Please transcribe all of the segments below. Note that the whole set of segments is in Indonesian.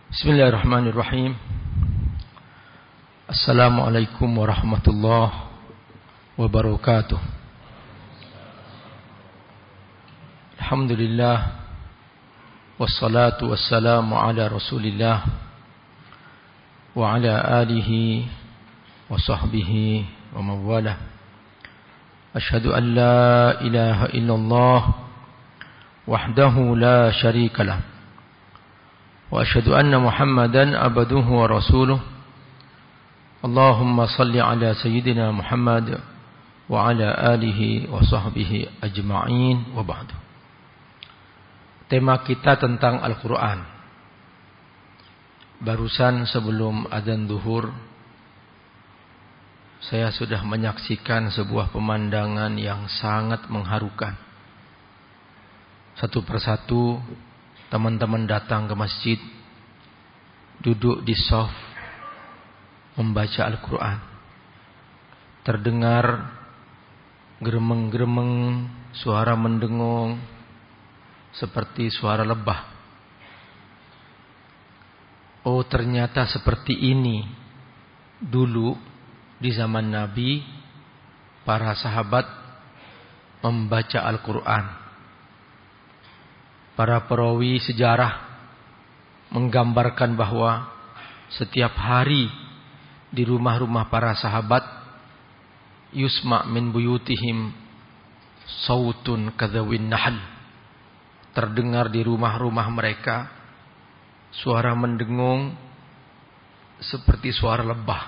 Bismillahirrahmanirrahim. Assalamualaikum warahmatullahi wabarakatuh. Alhamdulillah, wassalatu wassalamu ala rasulillah wa ala alihi wa sahbihi wa mawalah. Ashhadu an la ilaha illallah wahdahu la syarikalah wa asyhadu anna Muhammadan abduhu wa rasuluh. Allahumma salli ala sayyidina Muhammad wa ala alihi wa sahbihi ajma'in wa ba'du. Tema kita tentang Al-Quran. Barusan sebelum adzan zuhur, saya sudah menyaksikan sebuah pemandangan yang sangat mengharukan. Satu persatu teman-teman datang ke masjid, duduk di shaf, membaca Al-Quran. Terdengar geremeng-geremeng, suara mendengung, seperti suara lebah. Oh, ternyata seperti ini dulu di zaman Nabi, para sahabat membaca Al-Quran. Para perawi sejarah menggambarkan bahwa setiap hari di rumah-rumah para sahabat, yusma' min buyutihim sautun kadzawin nahl. Terdengar di rumah-rumah mereka suara mendengung seperti suara lebah.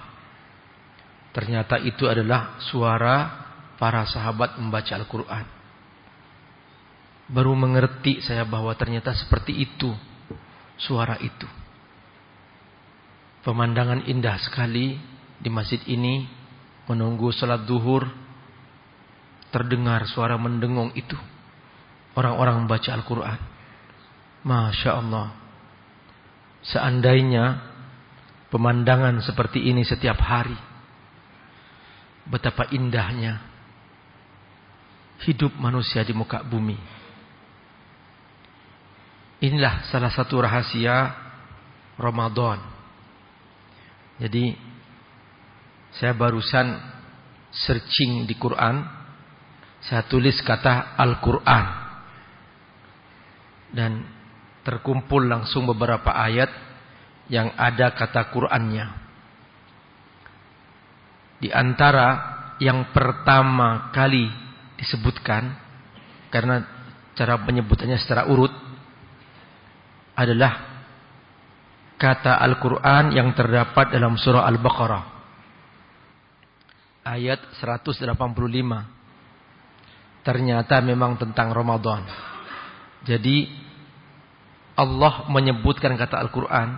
Ternyata itu adalah suara para sahabat membaca Al-Quran. Baru mengerti saya bahwa ternyata seperti itu suara itu. Pemandangan indah sekali di masjid ini, menunggu salat zuhur, terdengar suara mendengung itu. Orang-orang membaca Al-Quran. Masya Allah. Seandainya pemandangan seperti ini setiap hari, betapa indahnya hidup manusia di muka bumi. Inilah salah satu rahasia Ramadan. Jadi saya barusan searching di Quran, saya tulis kata Al-Quran, dan terkumpul langsung beberapa ayat yang ada kata Qurannya. Di antara yang pertama kali disebutkan, karena cara penyebutannya secara urut, adalah kata Al-Quran yang terdapat dalam surah Al-Baqarah ayat 185. Ternyata memang tentang Ramadan. Jadi Allah menyebutkan kata Al-Quran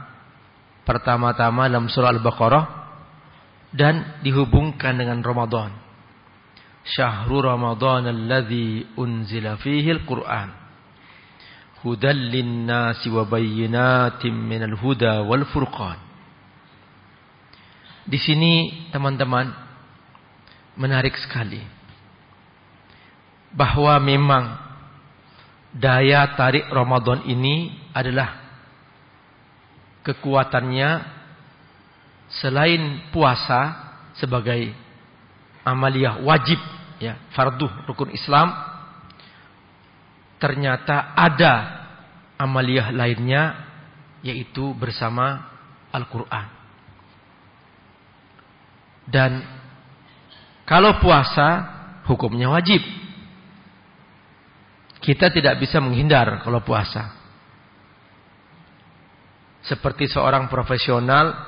pertama-tama dalam surah Al-Baqarah dan dihubungkan dengan Ramadan. Syahrul Ramadan alladzi unzila fihi Al-Quran hudal linnasi wa bayyinatin minal huda wal furqan. Di sini teman-teman, menarik sekali bahwa memang daya tarik Ramadan ini adalah kekuatannya selain puasa sebagai amaliyah wajib, ya, fardu rukun Islam, ternyata ada amaliyah lainnya, yaitu bersama Al-Quran. Dan kalau puasa hukumnya wajib. Kita tidak bisa menghindar kalau puasa. Seperti seorang profesional,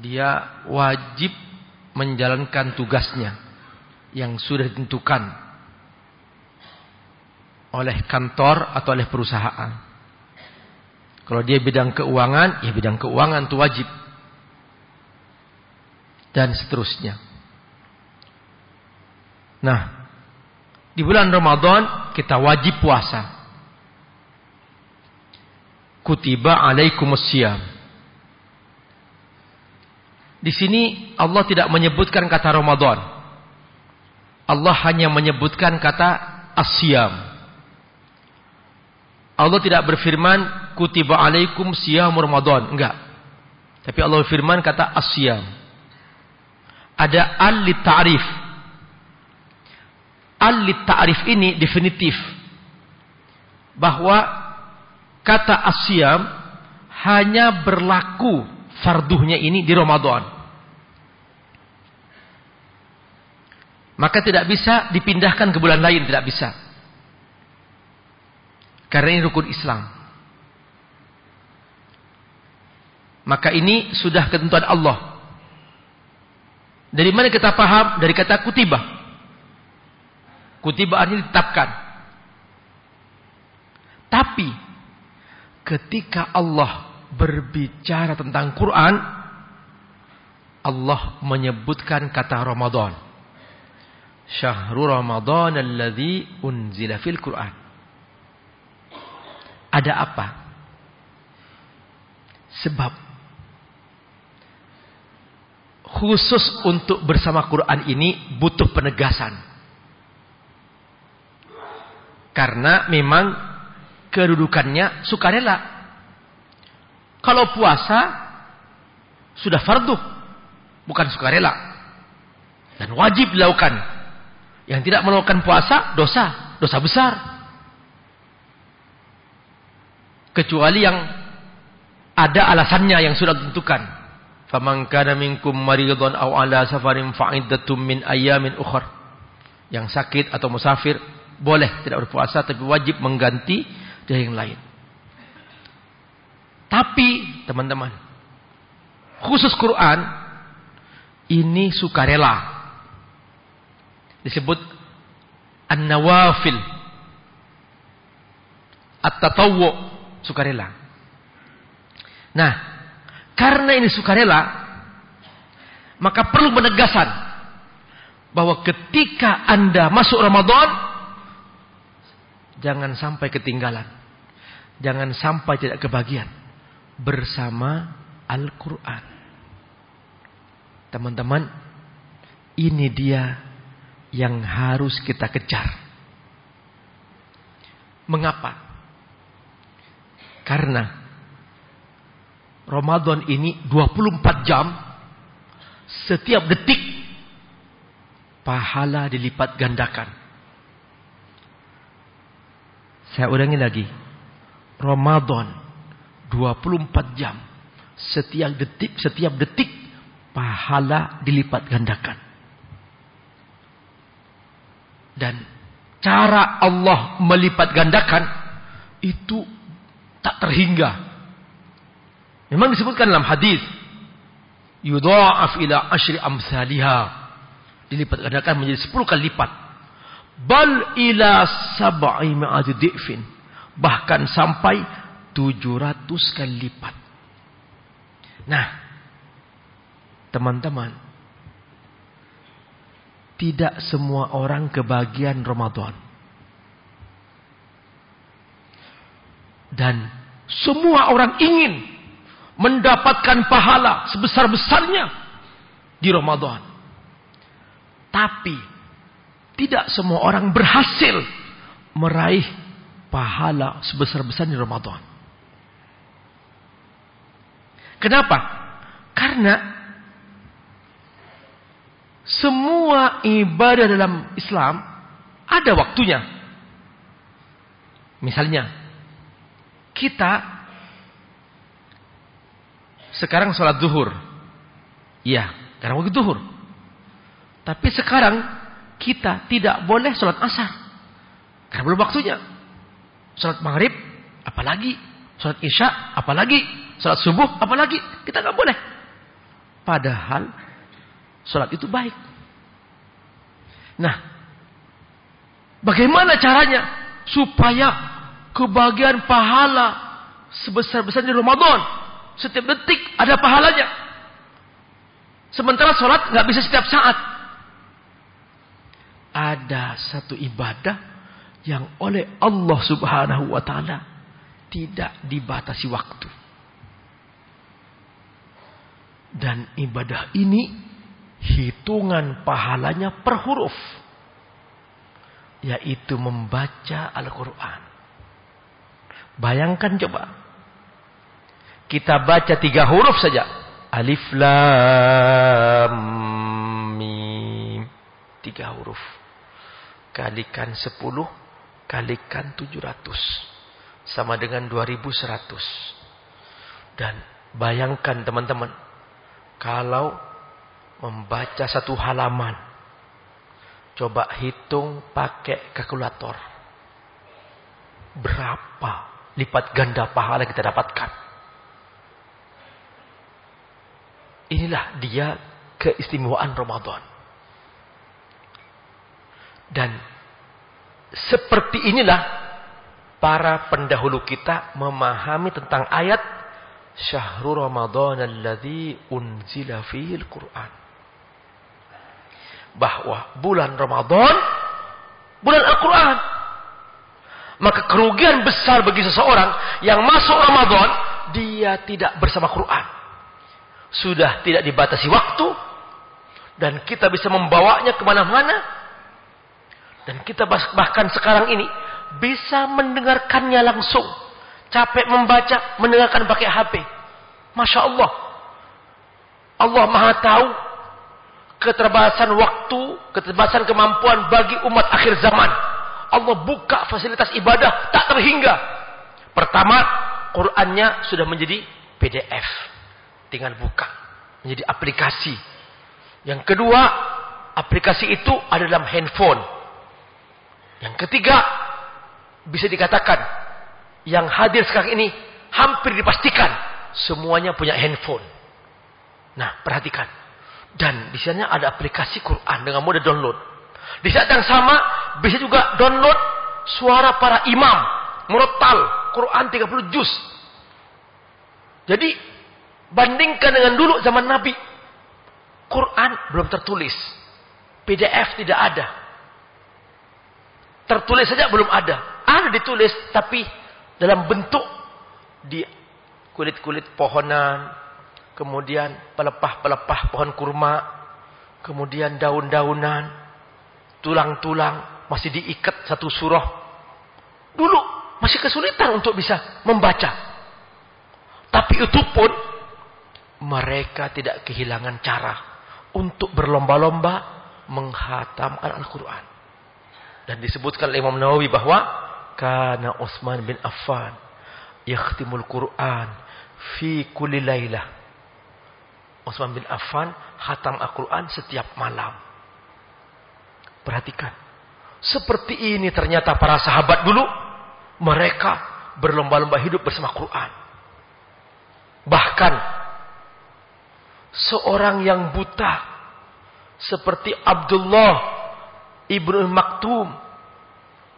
dia wajib menjalankan tugasnya yang sudah ditentukan oleh kantor atau oleh perusahaan. Kalau dia bidang keuangan, ya bidang keuangan itu wajib. Dan seterusnya. Nah, di bulan Ramadan kita wajib puasa. Kutiba alaikumusiyam. Di sini Allah tidak menyebutkan kata Ramadan. Allah hanya menyebutkan kata asyam. Allah tidak berfirman kutiba alaikum siyamur Ramadan, enggak. Tapi Allah berfirman kata as-siyam. Ada al-lit ta'rif. Al-lit ta'rif ini definitif. Bahwa kata as-siyam hanya berlaku farduhnya ini di Ramadan. Maka tidak bisa dipindahkan ke bulan lain, tidak bisa. Karena ini rukun Islam. Maka ini sudah ketentuan Allah. Dari mana kita paham? Dari kata kutibah. Kutibah artinya ditetapkan. Tapi ketika Allah berbicara tentang Quran, Allah menyebutkan kata Ramadan. Syahrul Ramadan alladzi unzila fil Quran. Ada apa? Sebab khusus untuk bersama Quran ini butuh penegasan. Karena memang kedudukannya sukarela. Kalau puasa sudah fardu, bukan sukarela. Dan wajib dilakukan. Yang tidak melakukan puasa dosa besar. Kecuali yang ada alasannya yang sudah ditentukan. Faman kana minkum maridun aw ala safarin fa'iddatum min ayyamin ukhra. Yang sakit atau musafir boleh tidak berpuasa, tapi wajib mengganti dari yang lain. Tapi teman-teman, khusus Quran ini sukarela. Disebut an-nawafil, at-tatawwu, sukarela. Nah, karena ini sukarela, maka perlu penegasan bahwa ketika Anda masuk Ramadan, jangan sampai ketinggalan, jangan sampai tidak kebagian bersama Al-Quran. Teman-teman, ini dia yang harus kita kejar. Mengapa? Karena Ramadan ini 24 jam, setiap detik pahala dilipat gandakan. Saya ulangi lagi. Ramadan 24 jam, setiap detik pahala dilipat gandakan. Dan cara Allah melipat gandakan itu tak terhingga. Memang disebutkan dalam hadis, yudha'af ila asyri amsalihah, dilipat gandakan menjadi 10 kali lipat. Bal ila sab'i mi'ati dhi'fin, bahkan sampai 700 kali lipat. Nah, teman-teman, tidak semua orang kebagian Ramadan. Dan semua orang ingin mendapatkan pahala sebesar-besarnya di Ramadan. Tapi tidak semua orang berhasil meraih pahala sebesar-besarnya di Ramadan. Kenapa? Karena semua ibadah dalam Islam ada waktunya. Misalnya, kita sekarang sholat zuhur. Iya, karena waktu zuhur. Tapi sekarang kita tidak boleh sholat asar, karena belum waktunya. Sholat maghrib, apalagi. Sholat isya, apalagi. Sholat subuh, apalagi. Kita nggak boleh. Padahal sholat itu baik. Nah, bagaimana caranya supaya kebagian pahala sebesar-besarnya Ramadan? Setiap detik ada pahalanya. Sementara sholat nggak bisa setiap saat. Ada satu ibadah yang oleh Allah Subhanahu wa Ta'ala tidak dibatasi waktu. Dan ibadah ini hitungan pahalanya per huruf, yaitu membaca Al-Quran. Bayangkan coba. Kita baca 3 huruf saja. Alif Lam Mim. 3 huruf. Kalikan 10, kalikan 700. Sama dengan 2100. Dan bayangkan teman-teman. Kalau membaca 1 halaman. Coba hitung pakai kalkulator. Berapa lipat ganda pahala kita dapatkan. Inilah dia keistimewaan Ramadan. Dan seperti inilah para pendahulu kita memahami tentang ayat Syahrul Ramadan alladzi unzila fihil Qur'an. Bahwa bulan Ramadan bulan Al-Qur'an. Maka kerugian besar bagi seseorang yang masuk Ramadan dia tidak bersama Quran. Sudah tidak dibatasi waktu. Dan kita bisa membawanya kemana-mana. Dan kita bahkan sekarang ini bisa mendengarkannya langsung. Capek membaca, mendengarkan pakai HP. Masya Allah. Allah Maha tahu keterbatasan waktu, keterbatasan kemampuan bagi umat akhir zaman. Allah buka fasilitas ibadah tak terhingga. Pertama, Qur'annya sudah menjadi PDF. Tinggal buka. Menjadi aplikasi. Yang kedua, aplikasi itu ada dalam handphone. Yang ketiga, bisa dikatakan, yang hadir sekarang ini hampir dipastikan semuanya punya handphone. Nah, perhatikan. Dan di sana ada aplikasi Quran dengan mudah download. Di saat yang sama, bisa juga download suara para imam. Murattal, Quran 30 juz. Jadi, bandingkan dengan dulu zaman Nabi. Quran belum tertulis. PDF tidak ada. Tertulis saja belum ada. Ada ditulis, tapi dalam bentuk di kulit-kulit pohonan. Kemudian pelepah-pelepah pohon kurma. Kemudian daun-daunan. Tulang-tulang. Masih diikat satu surah. Dulu masih kesulitan untuk bisa membaca. Tapi itu pun mereka tidak kehilangan cara untuk berlomba-lomba menghatamkan Al-Quran. Dan disebutkan oleh Imam Nawawi bahwa kana Utsman bin Affan yakhtimul Quran fi kulli lailah. Utsman bin Affan khatam Al-Quran setiap malam. Perhatikan. Seperti ini ternyata para sahabat dulu. Mereka berlomba-lomba hidup bersama Quran. Bahkan seorang yang buta seperti Abdullah ibnu Maktum,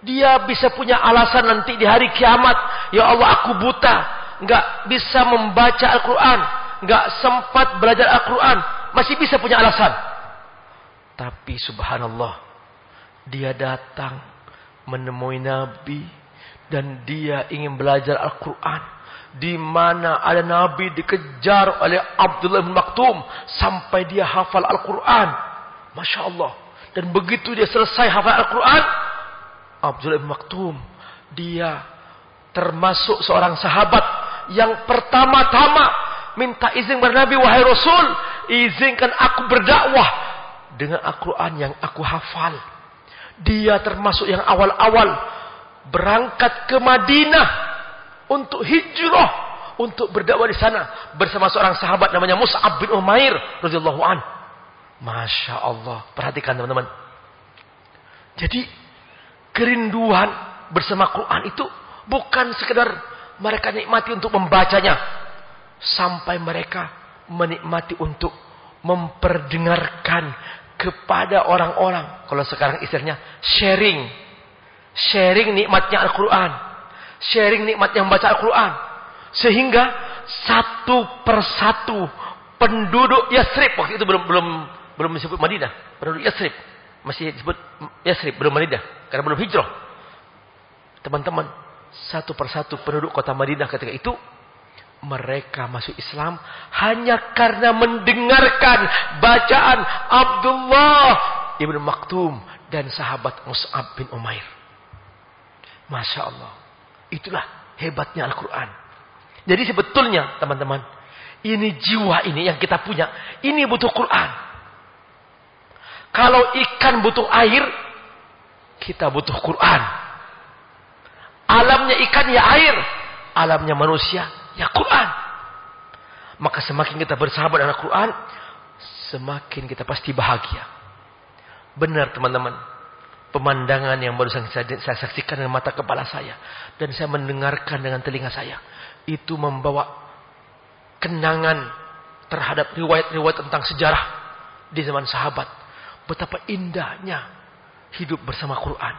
dia bisa punya alasan nanti di hari kiamat, ya Allah aku buta, nggak bisa membaca Al-Quran, nggak sempat belajar Al-Quran, masih bisa punya alasan. Tapi subhanallah, dia datang menemui Nabi dan dia ingin belajar Al-Quran. Di mana ada Nabi dikejar oleh Abdullah bin Maktum sampai dia hafal Al-Quran. Masya Allah. Dan begitu dia selesai hafal Al-Quran, Abdullah bin Maktum, dia termasuk seorang sahabat yang pertama-tama minta izin kepada Nabi, wahai Rasul, izinkan aku berdakwah dengan Al-Quran yang aku hafal. Dia termasuk yang awal-awal berangkat ke Madinah untuk hijrah, untuk berdakwah di sana bersama seorang sahabat namanya Mus'ab bin Umair radhiyallahu an. Masya Allah, perhatikan teman-teman. Jadi kerinduan bersama Quran itu bukan sekedar mereka nikmati untuk membacanya, sampai mereka menikmati untuk memperdengarkan kepada orang-orang. Kalau sekarang istilahnya sharing nikmatnya Al-Quran. Sharing nikmatnya membaca Al-Quran. Sehingga satu persatu penduduk Yathrib, waktu itu belum disebut Madinah, penduduk Yathrib masih disebut Yathrib, belum Madinah karena belum hijrah. Teman-teman, satu persatu penduduk kota Madinah ketika itu mereka masuk Islam hanya karena mendengarkan bacaan Abdullah ibnu Maktum dan sahabat Mus'ab bin Umair. Masya Allah. Itulah Hebatnya Al-Quran. Jadi sebetulnya teman-teman, ini jiwa ini yang kita punya, ini butuh Quran. Kalau ikan butuh air, kita butuh Quran. Alamnya ikan ya air, alamnya manusia ya Quran. Maka semakin kita bersahabat dengan Quran, semakin kita pasti bahagia. Benar teman-teman, pemandangan yang barusan saya saksikan dengan mata kepala saya, dan saya mendengarkan dengan telinga saya, itu membawa kenangan terhadap riwayat-riwayat tentang sejarah di zaman sahabat. Betapa indahnya hidup bersama Quran.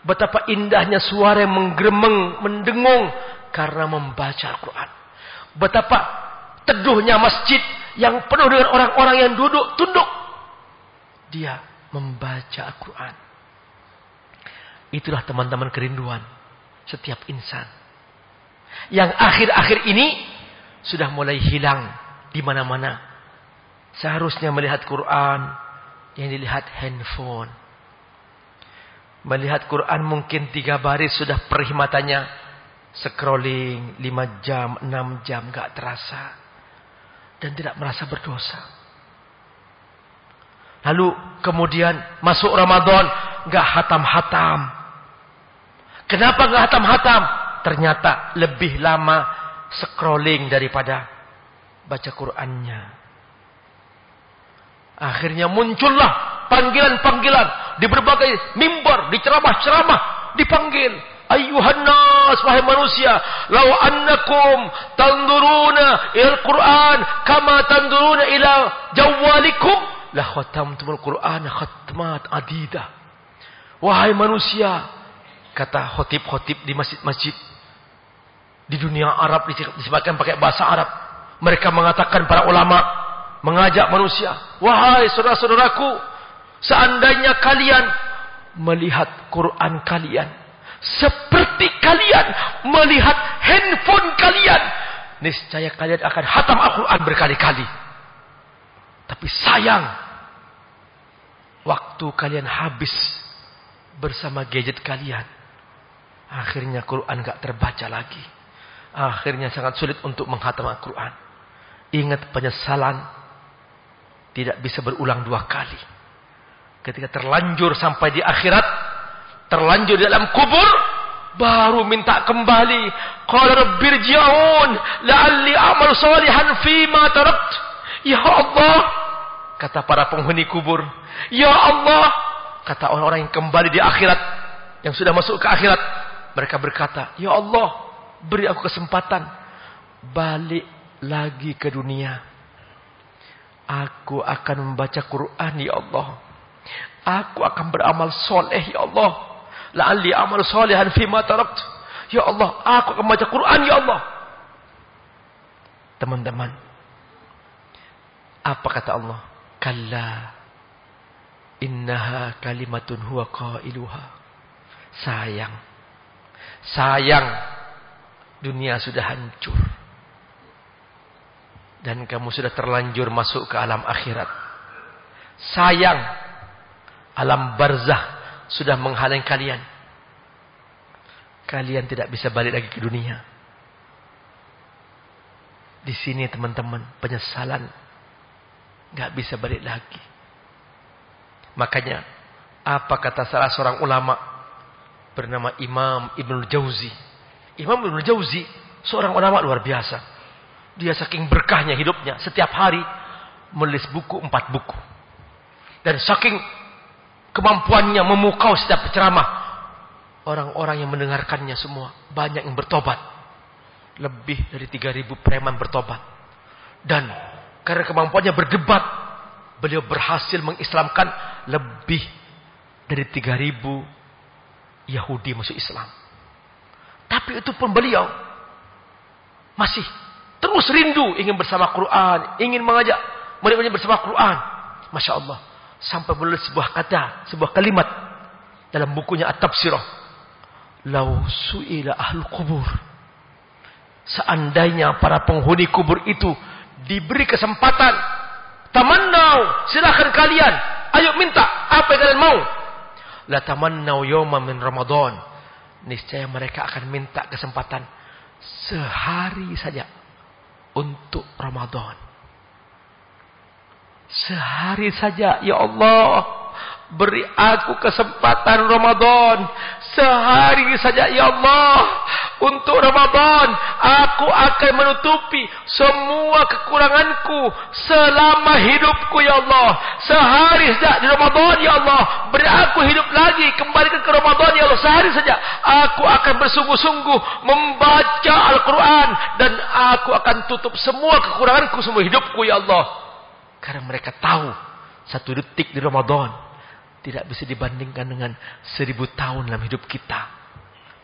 Betapa indahnya suara yang menggeremeng, mendengung karena membaca Al-Quran. Betapa teduhnya masjid yang penuh dengan orang-orang yang duduk tunduk. Dia membaca Al-Quran. Itulah teman-teman kerinduan setiap insan. Yang akhir-akhir ini sudah mulai hilang di mana-mana. Seharusnya melihat Quran yang dilihat handphone. Melihat Quran mungkin 3 baris sudah perih matanya. Scrolling 5 jam, 6 jam gak terasa. Dan tidak merasa berdosa. Lalu kemudian masuk Ramadan gak hatam-hatam. Kenapa gak hatam-hatam? Ternyata lebih lama scrolling daripada baca Qurannya. Akhirnya muncullah panggilan-panggilan di berbagai mimbar, di ceramah-ceramah dipanggil. Ayyuhan nas, wahai manusia, law annakum tanzuruna ila al-Quran kama tanzuruna ila jawwalikum la khatamtumul Qur'ana khatmat adidah. Wahai manusia, kata khotib-khotib di masjid-masjid di dunia Arab, disebutkan pakai bahasa Arab. Mereka mengatakan, para ulama mengajak manusia, wahai saudara-saudaraku, seandainya kalian melihat Quran kalian seperti kalian melihat handphone kalian, niscaya kalian akan hatam Al-Quran berkali-kali. Tapi sayang, waktu kalian habis bersama gadget kalian, akhirnya Quran gak terbaca lagi. Akhirnya sangat sulit untuk menghatam Al-Quran. Ingat, penyesalan tidak bisa berulang 2 kali. Ketika terlanjur sampai di akhirat, terlanjur di dalam kubur, baru minta kembali. Qala rabbirji'un la'alli a'mal salihan fima tarakt. Ya Allah, kata para penghuni kubur. Ya Allah, kata orang-orang yang kembali di akhirat, yang sudah masuk ke akhirat, mereka berkata, ya Allah, beri aku kesempatan balik lagi ke dunia. Aku akan membaca Quran, ya Allah. Aku akan beramal soleh, ya Allah. La'alli amal solehan fima tarakt. Ya Allah, aku akan membaca Quran, ya Allah. Teman-teman, apa kata Allah? Kalla innaha kalimatun huwa qailuha. Sayang, dunia sudah hancur. Dan kamu sudah terlanjur masuk ke alam akhirat. Sayang, alam barzah sudah menghalangi kalian. Kalian tidak bisa balik lagi ke dunia. Di sini teman-teman, penyesalan gak bisa balik lagi. Makanya, apa kata salah seorang ulama bernama Imam Ibnul Jauzi. Imam Ibnul Jauzi seorang ulama luar biasa. Dia saking berkahnya hidupnya, setiap hari menulis buku 4 buku. Dan saking kemampuannya memukau setiap ceramah, orang-orang yang mendengarkannya semua banyak yang bertobat. Lebih dari 3.000 preman bertobat. Dan karena kemampuannya berdebat, beliau berhasil mengislamkan lebih dari 3.000 Yahudi masuk Islam. Tapi itu pun beliau masih terus rindu ingin bersama Quran, ingin mengajak murid-muridnya bersama Quran. Masya Allah, sampai menulis sebuah kata, sebuah kalimat dalam bukunya At-Tafsirah. Lau su'ila ahlul kubur, seandainya para penghuni kubur itu diberi kesempatan, tamannau, silakan kalian, ayo minta apa yang kalian mau. La tamannau yawma min Ramadan, niscaya mereka akan minta kesempatan sehari saja untuk Ramadan. Sehari saja, ya Allah, beri aku kesempatan Ramadan. Sehari saja, ya Allah, untuk Ramadan. Aku akan menutupi semua kekuranganku selama hidupku, ya Allah. Sehari saja di Ramadan, ya Allah, beri aku hidup lagi, kembalikan ke Ramadan, ya Allah. Sehari saja aku akan bersungguh-sungguh membaca Al-Quran, dan aku akan tutup semua kekuranganku, semua hidupku, ya Allah. Karena mereka tahu 1 detik di Ramadan tidak bisa dibandingkan dengan 1000 tahun dalam hidup kita.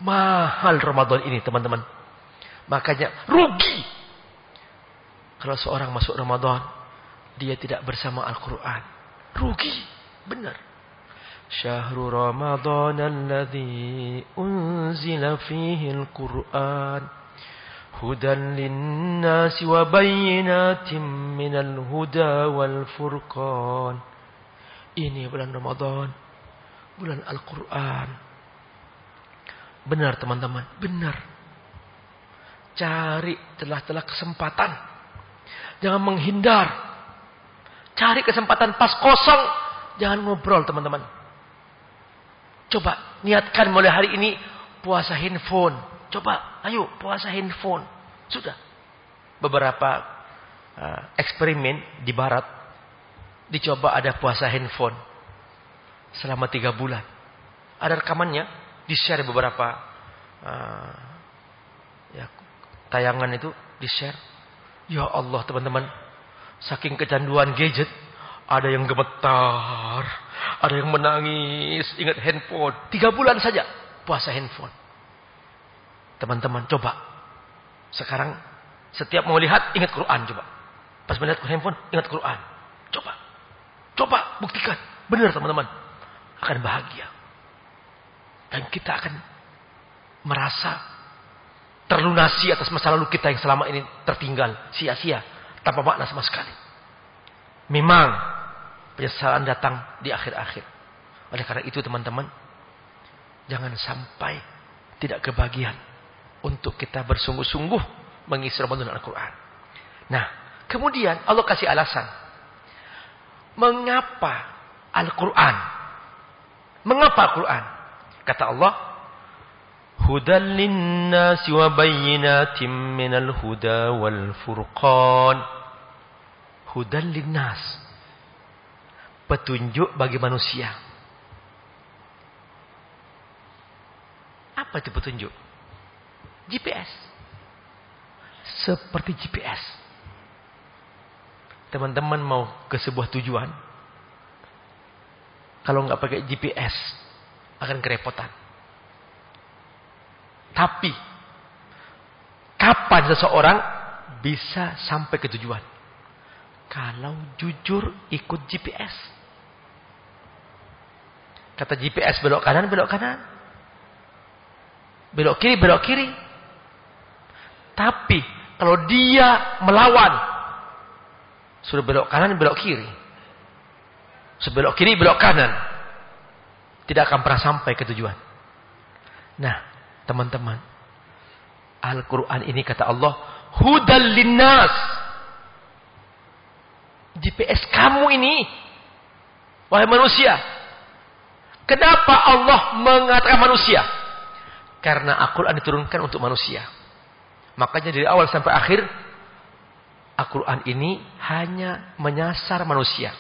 Mahal Ramadan ini, teman-teman. Makanya rugi kalau seorang masuk Ramadan dia tidak bersama Al-Quran. Rugi, benar. Syahrul Ramadan alladzi unzila fihi Al-Quran hudan linnasi wa bayyinatin minal huda wal furqan. Ini bulan Ramadan, bulan Al-Quran. Benar, teman-teman, benar. Cari celah-celah kesempatan. Jangan menghindar. Cari kesempatan pas kosong. Jangan ngobrol, teman-teman. Coba niatkan mulai hari ini puasa handphone. Coba, ayo puasa handphone. Sudah. Beberapa eksperimen di barat dicoba ada puasa handphone selama 3 bulan. Ada rekamannya, di-share beberapa tayangan itu di-share. Ya Allah, teman-teman, saking kecanduan gadget, ada yang gemetar, ada yang menangis, ingat handphone. 3 bulan saja puasa handphone. Teman-teman, coba. Sekarang setiap mau lihat, ingat Quran, coba. Pas melihat handphone, ingat Quran. Coba. Coba, buktikan. Benar, teman-teman. Akan bahagia. Dan kita akan merasa terlunasi atas masa lalu kita yang selama ini tertinggal. Sia-sia. Tanpa makna sama sekali. Memang penyesalan datang di akhir-akhir. Oleh karena itu, teman-teman, jangan sampai tidak kebahagiaan untuk kita bersungguh-sungguh mengisi Ramadan Al-Quran. Nah, kemudian Allah kasih alasan. Mengapa Al-Quran? Mengapa Al-Quran? Kata Allah, Hudan linnasi wa bayyinatin minal huda wal furqan. Hudan linnas. Petunjuk bagi manusia. Apa itu petunjuk? GPS. Seperti GPS. Teman-teman mau ke sebuah tujuan, kalau nggak pakai GPS akan kerepotan. Tapi kapan seseorang bisa sampai ke tujuan? Kalau jujur ikut GPS. Kata GPS belok kanan, belok kanan. Belok kiri, belok kiri. Tapi kalau dia melawan, sudah belok kanan, belok kiri. Sudah belok kiri, belok kanan. Tidak akan pernah sampai ke tujuan. Nah, teman-teman, Al-Quran ini kata Allah, Hudal linnas. GPS kamu ini, wahai manusia. Kenapa Allah mengatakan manusia? Karena Al-Quran diturunkan untuk manusia. Makanya dari awal sampai akhir, Al-Quran ini hanya menyasar manusia.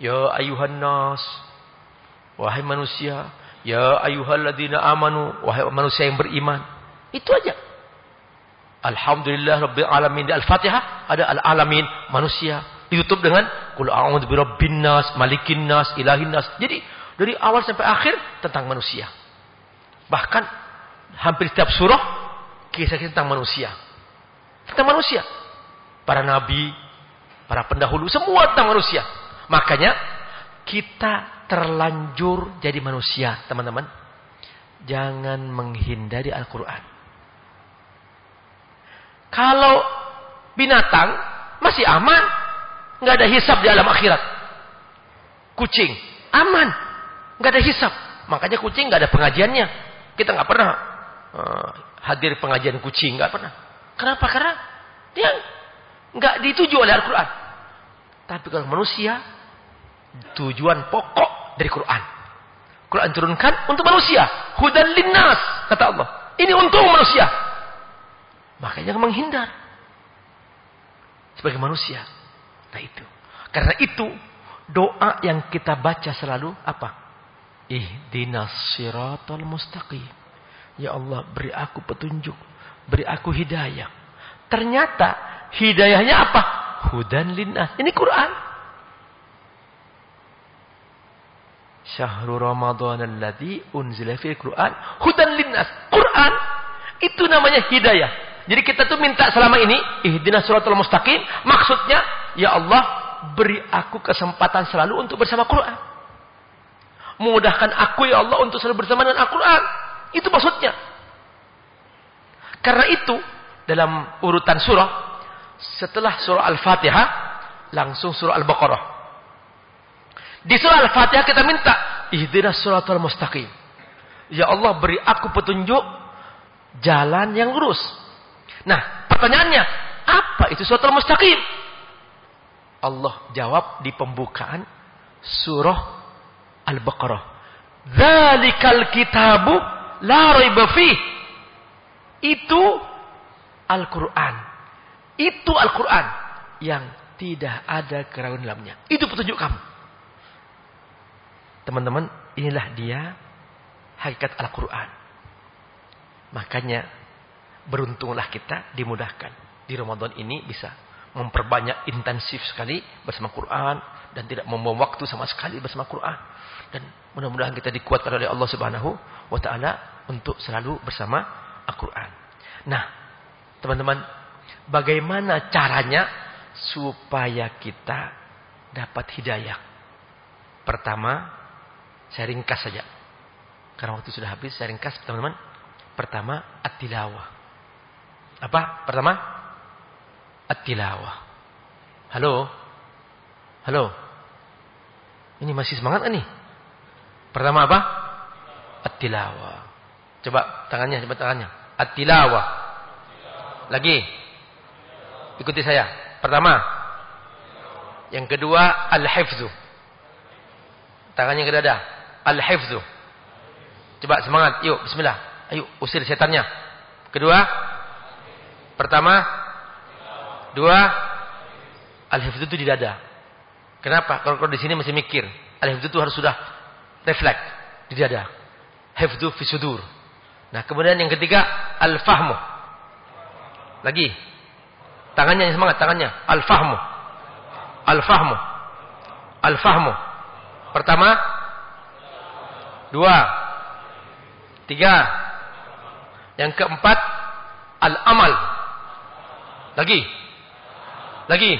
Ya ayuhan nas, wahai manusia. Ya ayyuhalladzina amanu, wahai manusia yang beriman. Itu aja. Alhamdulillah rabbil alamin. Di Al-Fatihah ada al-alamin, manusia. Ditutup dengan qul a'udzu birabbin nas, malikin nas, ilahin nas. Jadi dari awal sampai akhir tentang manusia. Bahkan hampir setiap surah kisah-kisah tentang manusia. Tentang manusia. Para nabi, para pendahulu, semua tentang manusia. Makanya kita terlanjur jadi manusia, teman-teman. Jangan menghindari Al-Quran. Kalau binatang masih aman, nggak ada hisab di alam akhirat. Kucing aman, nggak ada hisab. Makanya kucing nggak ada pengajiannya. Kita nggak pernah hadir pengajian kucing, nggak pernah. Kenapa? Karena dia nggak dituju oleh Al-Quran. Tapi kalau manusia, tujuan pokok dari Quran. Quran turunkan untuk manusia. Hudan linnas, kata Allah. Ini untuk manusia. Makanya menghindar sebagai manusia. Nah itu. Karena itu doa yang kita baca selalu apa? Ihdinas siratal mustaqim. Ya Allah, beri aku petunjuk, beri aku hidayah. Ternyata hidayahnya apa? Hudan linnas. Ini Quran. Syahrul Ramadan alladzi unzila fil Quran hudan linnas. Quran itu namanya hidayah. Jadi kita tuh minta selama ini ihdinas siratal mustaqim, maksudnya ya Allah, beri aku kesempatan selalu untuk bersama Quran. Mudahkan aku ya Allah untuk selalu bersama dengan Al-Quran. Itu maksudnya. Karena itu dalam urutan surah, setelah surah Al-Fatihah langsung surah Al-Baqarah. Di surah Al-Fatihah kita minta ihdinas siratal mustaqim. Ya Allah, beri aku petunjuk jalan yang lurus. Nah, pertanyaannya, apa itu siratal mustaqim? Allah jawab di pembukaan surah Al-Baqarah. Dzalikal kitabu la raiba fih. Itu Al-Quran. Itu Al-Quran yang tidak ada keraguan dalamnya. Itu petunjuk kamu. Teman-teman, inilah dia hakikat Al-Quran. Makanya beruntunglah kita dimudahkan. Di Ramadan ini bisa memperbanyak intensif sekali bersama Quran dan tidak membuang waktu sama sekali bersama Quran. Dan mudah-mudahan kita dikuatkan oleh Allah Subhanahu wa taala untuk selalu bersama Al-Quran. Nah, teman-teman, bagaimana caranya supaya kita dapat hidayah? Pertama, saya ringkas saja. Karena waktu sudah habis, saya ringkas, teman-teman. Pertama, at-tilawah. Apa? Pertama, at-tilawah. Halo? Halo? Ini masih semangat nih? Pertama apa? At-tilawah. Coba tangannya, coba tangannya. At-tilawah. Lagi. Ikuti saya. Pertama. Yang kedua, al-hifzu. Tangannya ke dada. Al-hifzu. Coba semangat. Yuk, bismillah. Ayo, usir setannya. Kedua. Pertama. Dua. Al-hifzu itu di dada. Kenapa? Kalau di sini masih mikir. Al-hifzu itu harus sudah refleks di dada. Hifzu fi sudur. Nah, kemudian yang ketiga, al-fahmu. Lagi. Tangannya yang semangat, tangannya. Al-fahmu. Al-fahmu. Al-fahmu. Pertama. Dua. Tiga. Yang keempat, al-amal. Lagi. Lagi.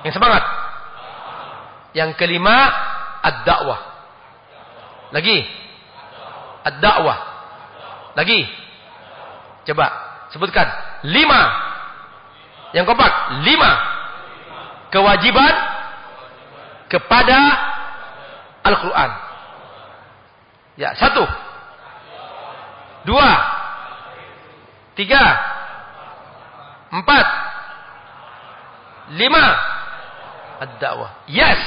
Yang semangat. Yang kelima, ad-da'wah. Lagi. Ad-da'wah. Lagi. Coba sebutkan. 5. Yang keempat, 5. Kewajiban kepada Al-Quran. Ya, 1. 2. 3. 4. 5. Ad-da'wah. Yes.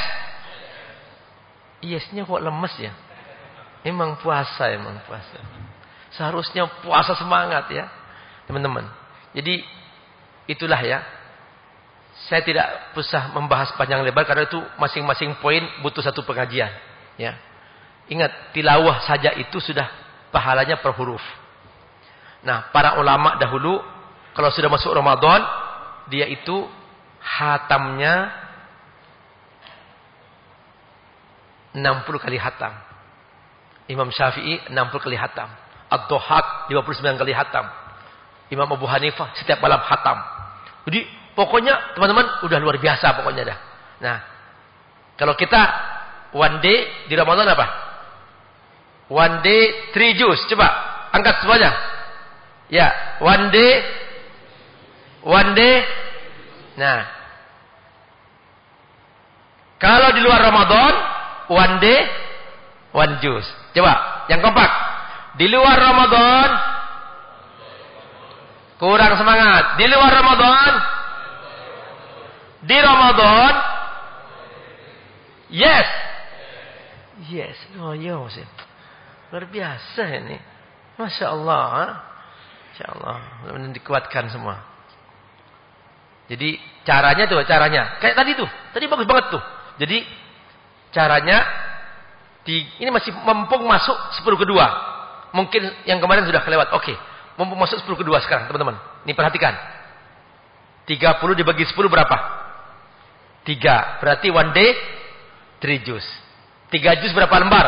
Yesnya kok lemes ya? Emang puasa, emang puasa. Seharusnya puasa semangat ya, teman-teman. Jadi itulah ya. Saya tidak usah membahas panjang lebar karena itu masing-masing poin butuh satu pengajian. Ya, ingat tilawah saja itu sudah pahalanya per huruf. Nah, para ulama dahulu kalau sudah masuk Ramadan dia itu hatamnya 60 kali hatam. Imam Syafi'i 60 kali hatam. Ad-Dhahhak 59 kali hatam. Imam Abu Hanifah setiap malam hatam. Jadi pokoknya teman-teman udah luar biasa pokoknya dah. Nah, kalau kita one day di Ramadan apa? One day 3 juz. Coba angkat semuanya. Ya, one day. Nah, kalau di luar Ramadan one day 1 juz. Coba yang kompak. Di luar Ramadan Kurang semangat. Di luar Ramadan. Di Ramadan. Yes. Yes. Oh, iya, luar biasa ini. Masya Allah. Masya Allah. Benar-benar dikuatkan semua. Jadi caranya tuh, kayak tadi tuh. Tadi bagus banget tuh. Jadi caranya ini masih mumpung masuk 10 kedua. Mungkin yang kemarin sudah kelewat. Oke. Mumpung masuk 10 kedua sekarang, teman-teman. Ini perhatikan. 30 dibagi 10 berapa? 3. Berarti one day 3 juz. 3 juz berapa lembar?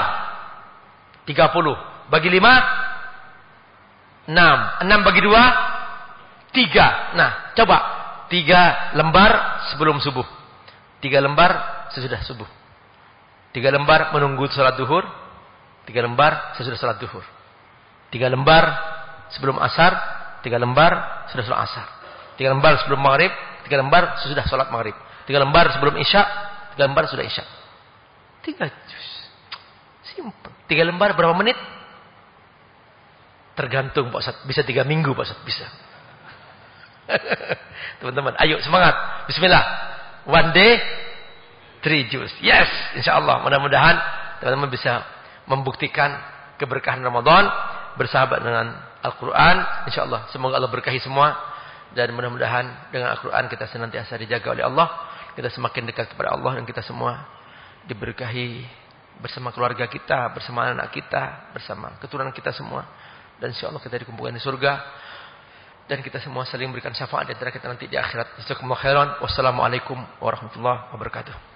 30. Bagi 5 6. 6 bagi 2 3. Nah, coba 3 lembar sebelum subuh. 3 lembar sesudah subuh. 3 lembar menunggu salat duhur. 3 lembar sesudah salat duhur. 3 lembar sebelum asar. 3 lembar sesudah salat asar. 3 lembar sebelum maghrib. 3 lembar sesudah salat maghrib. 3 lembar sebelum isya. 3 lembar sudah isya. 3 juz. Simpel. 3 lembar berapa menit? Tergantung Pak Ustaz. Bisa 3 minggu Pak Ustaz. Bisa. Teman-teman, ayo semangat. Bismillah. One day 3 juz. Yes, insyaallah. Mudah-mudahan teman-teman bisa membuktikan keberkahan Ramadan bersahabat dengan Al-Qur'an. Insyaallah semoga Allah berkahi semua dan mudah-mudahan dengan Al-Qur'an kita senantiasa dijaga oleh Allah. Kita semakin dekat kepada Allah dan kita semua diberkahi bersama keluarga kita, bersama anak kita, bersama keturunan kita semua. Dan insyaallah kita dikumpulkan di surga. Dan kita semua saling berikan syafaat di antara kita nanti di akhirat. Jazakumullah khairan. Wassalamualaikum warahmatullahi wabarakatuh.